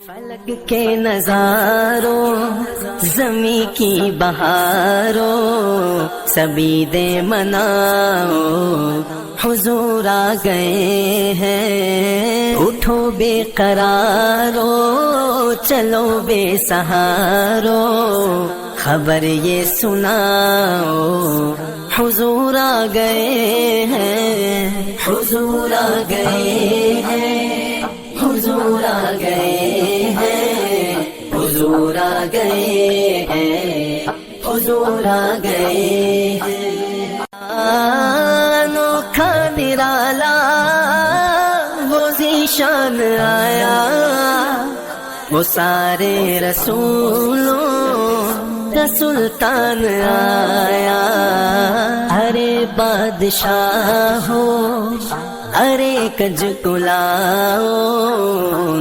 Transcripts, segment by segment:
فلک کے نظاروں زمیں کی بہاروں سبھی دے مناؤ حضور آ گئے ہیں اٹھو بے قرارو چلو بے سہارو خبر یہ سناؤ حضور آ گئے ہیں حضور آ گئے ہیں حضور آ گئے ہیں حضور آ گئے ہیں حضور آ گئے ہیں انوکھا نرالا وہ ذیشان آیا وہ سارے رسولوں کا سلطان آیا ارے بادشاہ ہو ارے کج کلاؤ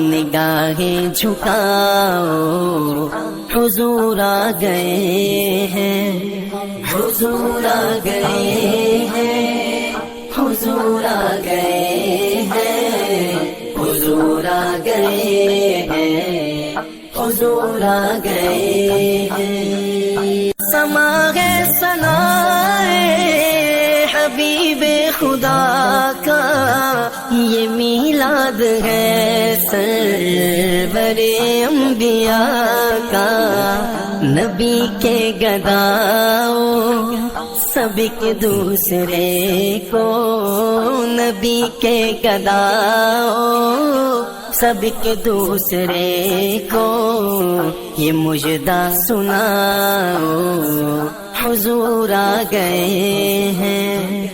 نگاہیں جھکاؤ حضور آ گئے ہیں حضور آ گئے ہیں حضور آ گئے ہیں حضور آ گئے ہیں حضور آ گئے ہیں سما ہے ثنائے حبیب خدا کا یہ میلاد ہے سرور انبیاء کا نبی کے گداؤ سب ایک دوسرے کو نبی کے گداؤ سب ایک دوسرے کو یہ مجدہ سناؤ حضور آ گئے ہیں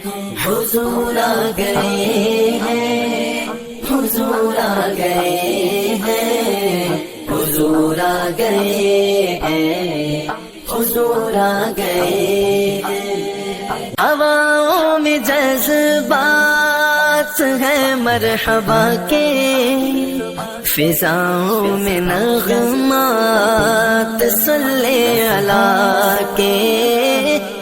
حضور آ گئے ہیں حضور آ گئے ہیں حضور آ گئے ہیں حضور آ گئے ہیں ہواؤں میں جذبات ہیں مرحبا کے فضاؤں میں نغمات صلی اللہ کے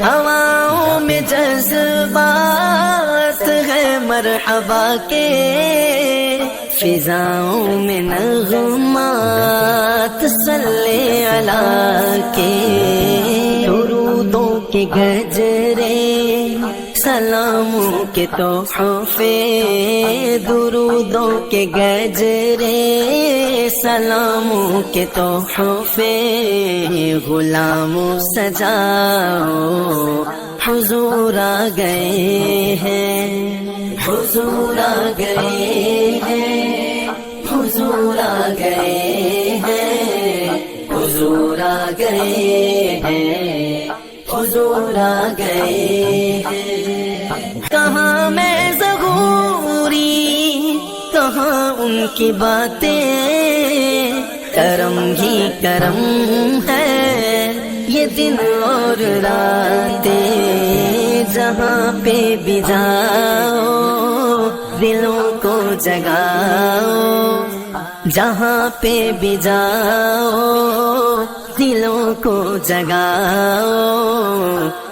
ہواؤں میں جذبات ہیں مرحبا کے فضاؤں میں نغمات صلی اللہ کے درودوں کے گجرے سلاموں کے تحفے درودوں کے گجرے سلاموں کے تحفے غلاموں سجاؤ حضور آ گئے ہیں حضور آ گئے ہیں حضور آ گئے ہیں حضور آ گئے ہیں حضور آ گئے ہیں کہاں میں ظہوری کہاں ان کی باتیں کرم ہی کرم ہے یہ دن اور راتیں جہاں پہ بھی جاؤ دلوں کو جگاؤ جہاں پہ بھی جاؤ دلوں کو جگاؤ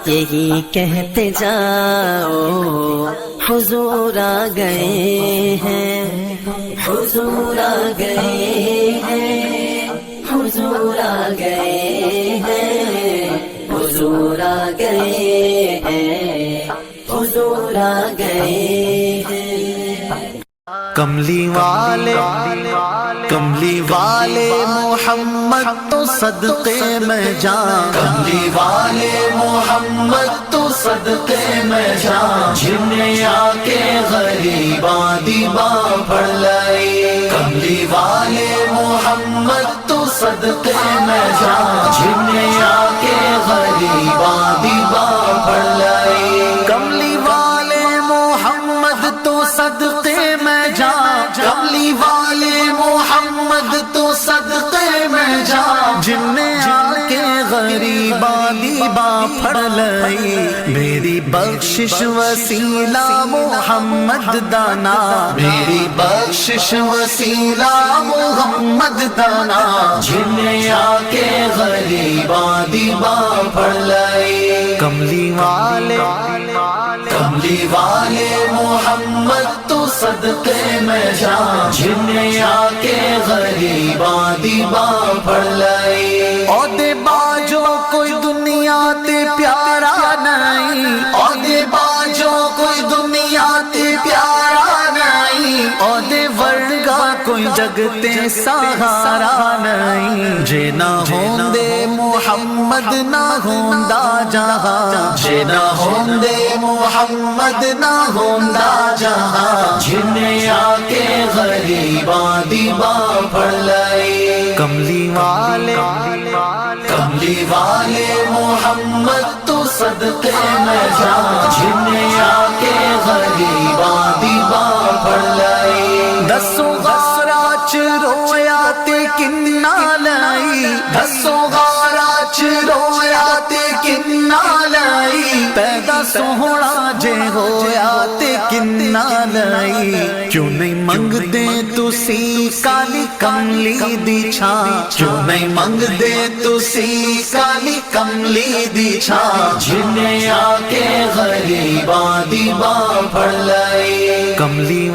یہی کہتے جاؤ حضور آ گئے ہیں حضور آ گئے ہیں حضور آ گئے ہیں حضور آ گئے ہیں حضور آ گئے ہیں کملی والے محمد تو صدقے میں جان کملی والے محمد تو صدقے میں جان جن نے آ کے غریباں دیباں پڑھ لائی کملی والے محمد تو صدقے میں جان جن نے آ کے غریباں دیباں پڑھ لائی کملی والے محمد تو صدقے میں جان کملی والے محمد تو صدقے میں جان جن نے آ کے غریباں دیباں پڑھ لائی میری بخشش وسیلہ محمد دانا میری بخشش وسیلہ محمد دانا جن نے آ کے غریباں دیباں پڑھ لائی کملی والے کملی والے محمد تو صدقے میں جان جنہیں آ کے غریباں دی باں پھڑ لئی او دے باجو کوئی دنیا تے پیارا نہیں او دے باجو کوئی دنیا تے پیارا نہیں او دے ورگا کوئی جگ تے سہارا نہیں جے نہ ہوندے محمد نہ ہوندا جہاں جے نہ ہوندے محمد نہ ہوندا جہاں جنہیں آ کے غریباں دی باں پھڑ لئی کملی والے محمد تو صدقے میں جان جنہیں آ کے غریباں دی باں پھڑ لئی دسوں غارہ چ رویا تے کنا لائی دسوں غارہ چ رویا تے کنا لائی پیدا سوہنا جے ہویا تے کنا لائی کیوں نہیں منگ دے تسی کالی کملی دی چھاں کیوں نہیں منگ دے تسی کالی کملی دی چھاں جنہیں آ کے غریباں دی باں پھڑ لئی کملی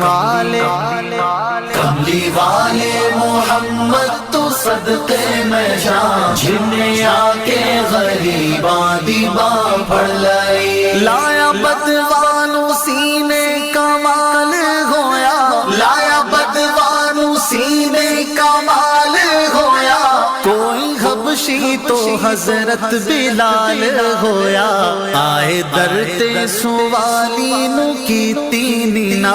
والے محمد تو صدقے میں جان جنہیں آ کے غریباں دی باں پھڑ لئی لایا بدوانو سینے کمال ہویا لایا بدوانو سینے کمال ہویا کوئی حبشی تو حضرت بلال ہویا آئے در تے سوالی نو کیتی نینا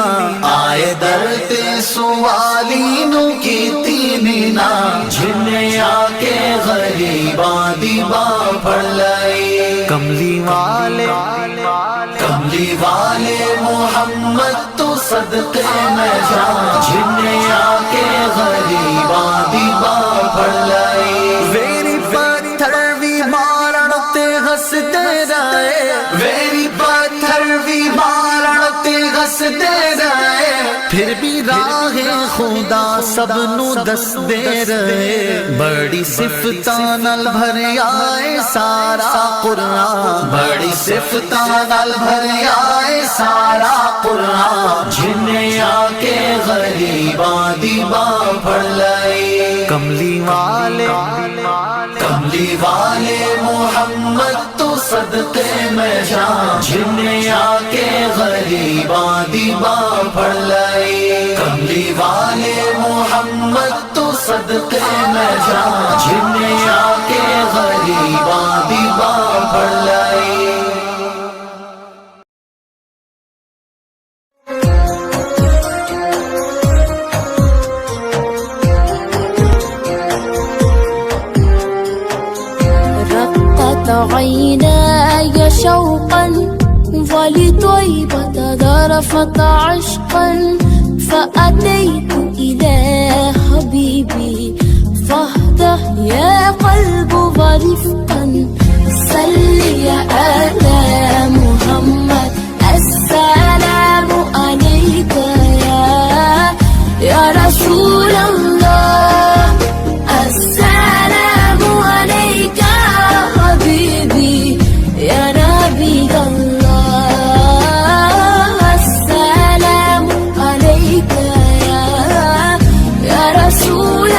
آئے در تے سوالی نو کیتی نینا جنہیں آ کے غریباں دی باں پھڑ لئی کملی والے محمد تو صدقے میں جان جنہیں آ کے غریباں دی باں پھڑ لئی ویری پتھر بھی مارن تے ہسدے رہے ویری پتھر بھی مارن تے ہسدے رہے پھر بھی راہ خدا سب نو دس دے رہے بڑی صفتاں نال بھریا اے سارا قرآن بڑی صفتاں نال بھریا اے سارا قرآن جنہیں آ کے غریباں دی باں پھڑ لئی کملی والے محمد تو صدقے میں جان جنہیں آ کے غریباں دی باں پھڑ لئی کملی والے محمد تو صدقے میں جان جنہیں آ کے غریباں دی باں پھڑ لئی عيناي شوقا ولطيبة ذرفت عشقا فأتيت إلى حبيبي فاهده يا قلب ورفقا صل على محمد السلام عليك يا رسول الله السلام عليك حبيبي يا نبي الله السلام عليك يا رسول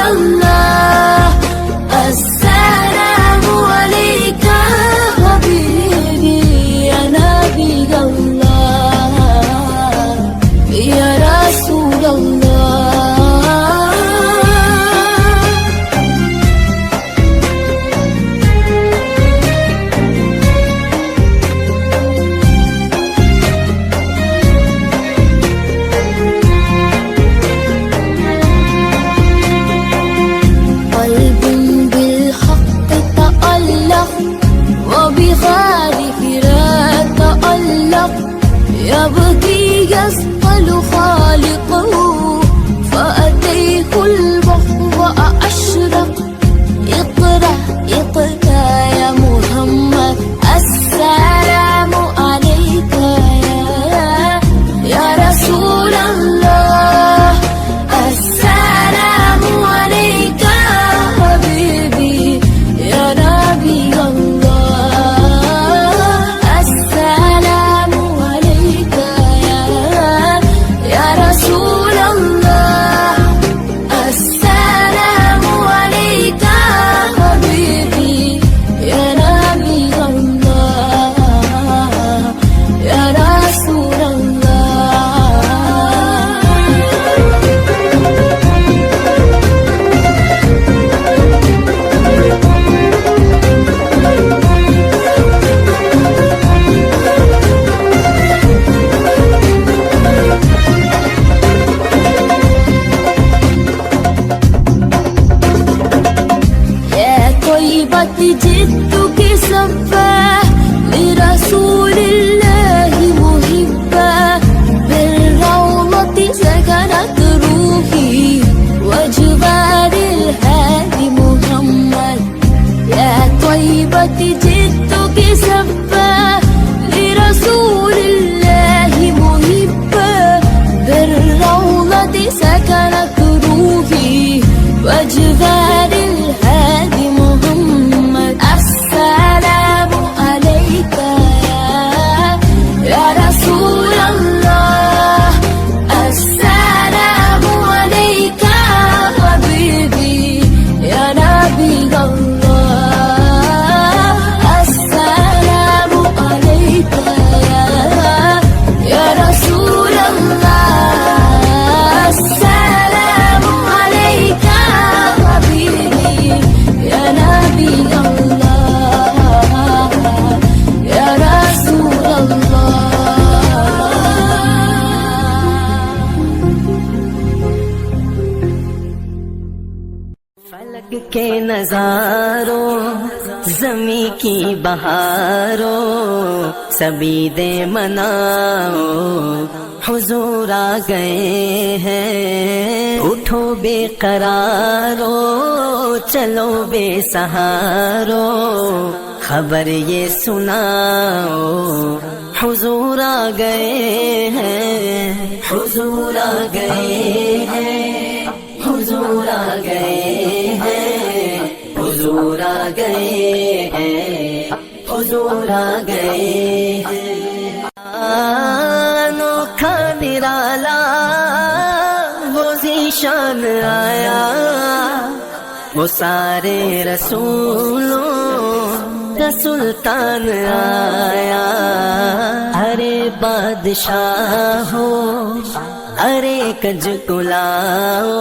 جدك سبا لرسول الله محبا بالروضة سكنت روحي وجبال الهادي محمد يا طيبة جدك سبا لرسول الله محبا بالروضة سكنت روحي وجبال الهادي محمد السلام عليك يا رسول الله السلام عليك حبيبي يا نبي الله السلام عليك يا رسول الله السلام عليك حبيبي يا نبي الله يا رسول الله فلک کے نظاروں زمیں کی بہاروں سبھی دے مناؤ حضور آ گئے ہیں اٹھو بے قرارو چلو بے سہارو خبر یہ سناؤ حضور آ گئے ہیں حضور آ گئے ہیں حضور آ گئے ہیں حضور آ گئے ہیں حضور آ گئے ہیں انوکھا نرالا وہ ذیشان آیا وہ سارے رسولوں کا سلطان آیا ارے بادشاہ ہو ارے کج کلاؤ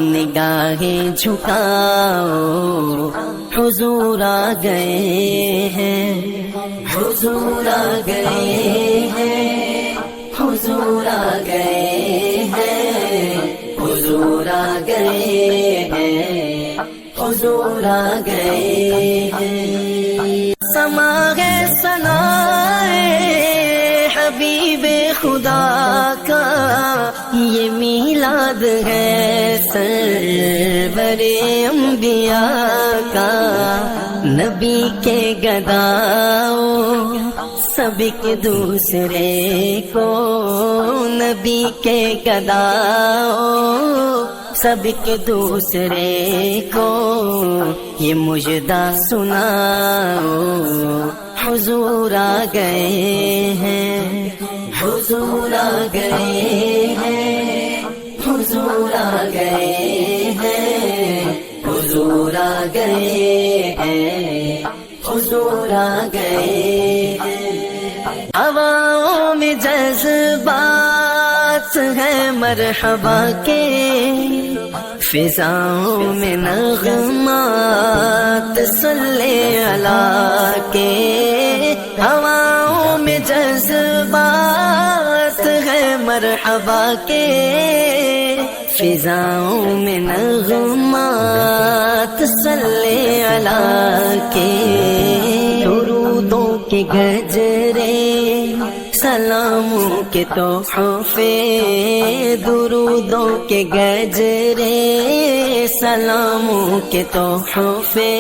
نگاہیں جھکاؤ حضور آ گئے ہیں حضور آ گئے ہیں حضور آ گئے ہیں حضور آ گئے ہیں حضور آ گئے ہیں سما ہے ثنائے حبیب خدا کا یہ میلاد ہے سرور انبیاء کا نبی کے گداؤ سب ایک دوسرے کو نبی کے گداؤ سب ایک دوسرے کو یہ مجدہ سناؤ حضور آ گئے ہیں حضور آ گئے ہیں حضور آ گئے ہیں حضور آ گئے ہیں حضور آ گئے ہیں ہواؤں میں جذبات ہیں مرحبا کے فضاؤں میں نغمات صلی اللہ کے ہواؤں میں جذبات ہے مرحبا کے فضاؤں میں نغمات صلی اللہ کے درودوں کے گجرے سلاموں کے تحفے درودوں کے گجرے سلاموں کے تحفے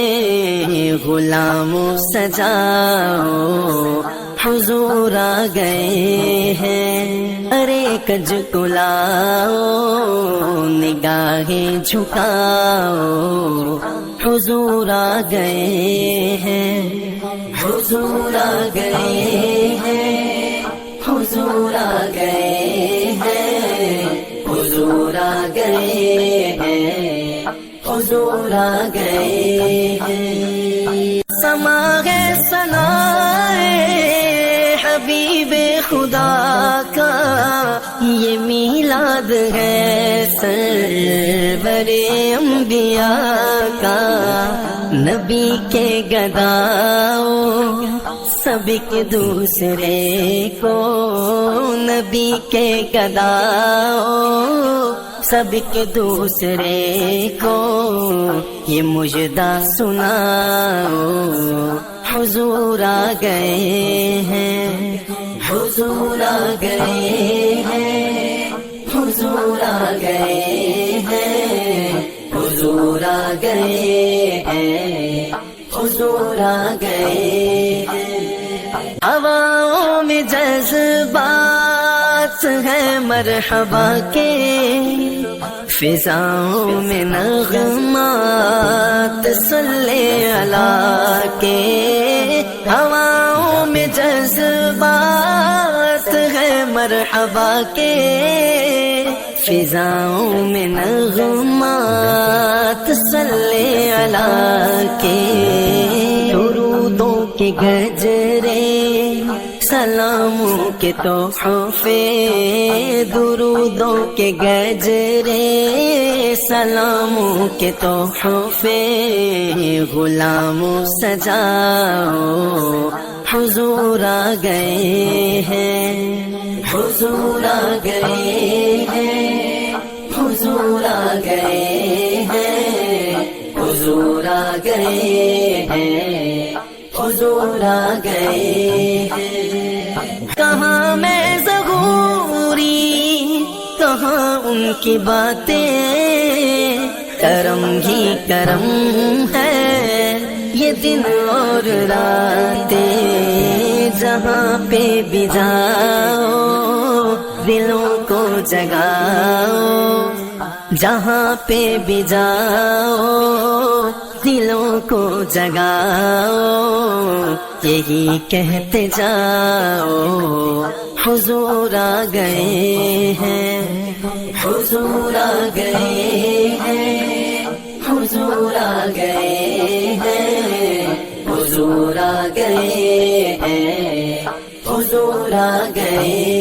غلاموں سجاؤ حضور آ گئے ہیں ارے کج کلاؤ نگاہیں جھکاؤ حضور آ گئے ہیں حضور آ گئے ہیں حضور آ گئے ہیں حضور آ گئے ہیں حضور آ گئے ہیں سما ہے ثنائے حبیب خدا کا یہ میلاد ہے سرور انبیاء کا نبی کے گداؤ سب ایک دوسرے کو نبی کے گداؤ سب ایک دوسرے کو یہ مجدہ سناؤ حضور آ گئے ہیں، حضور آ گئے ہیں، حضور آ گئے ہیں، حضور آ گئے ہیں، حضور آ گئے ہیں۔ ہواؤں میں جذبات ہیں مرحبا کے، فضاؤں میں نغمات صلی اللہ کے، ہواؤں میں جذبات ہیں مرحبا کے، فضاؤں میں نغمات صلی اللہ کے، درودوں کے گجرے سلاموں کے تحفے، درودوں کے گجرے سلاموں کے تحفے، غلاموں سجاؤ حضور آ گئے ہیں، حضور آ گئے ہیں، حضور آ گئے ہیں، حضور آ گئے ہیں، حضور آ گئے ہیں۔ کہاں میں ظہوری، کہاں ان کی باتیں، کرم ہی کرم ہے یہ دن اور راتیں، جہاں پہ بھی جاؤ دلوں کو جگاؤ، جہاں پہ بھی جاؤ دلوں کو جگاؤ، یہی کہتے جاؤ حضور آ گئے ہیں، حضور آ گئے ہیں، حضور آ گئے ہیں، حضور آ گئے ہیں، حضور آ گئے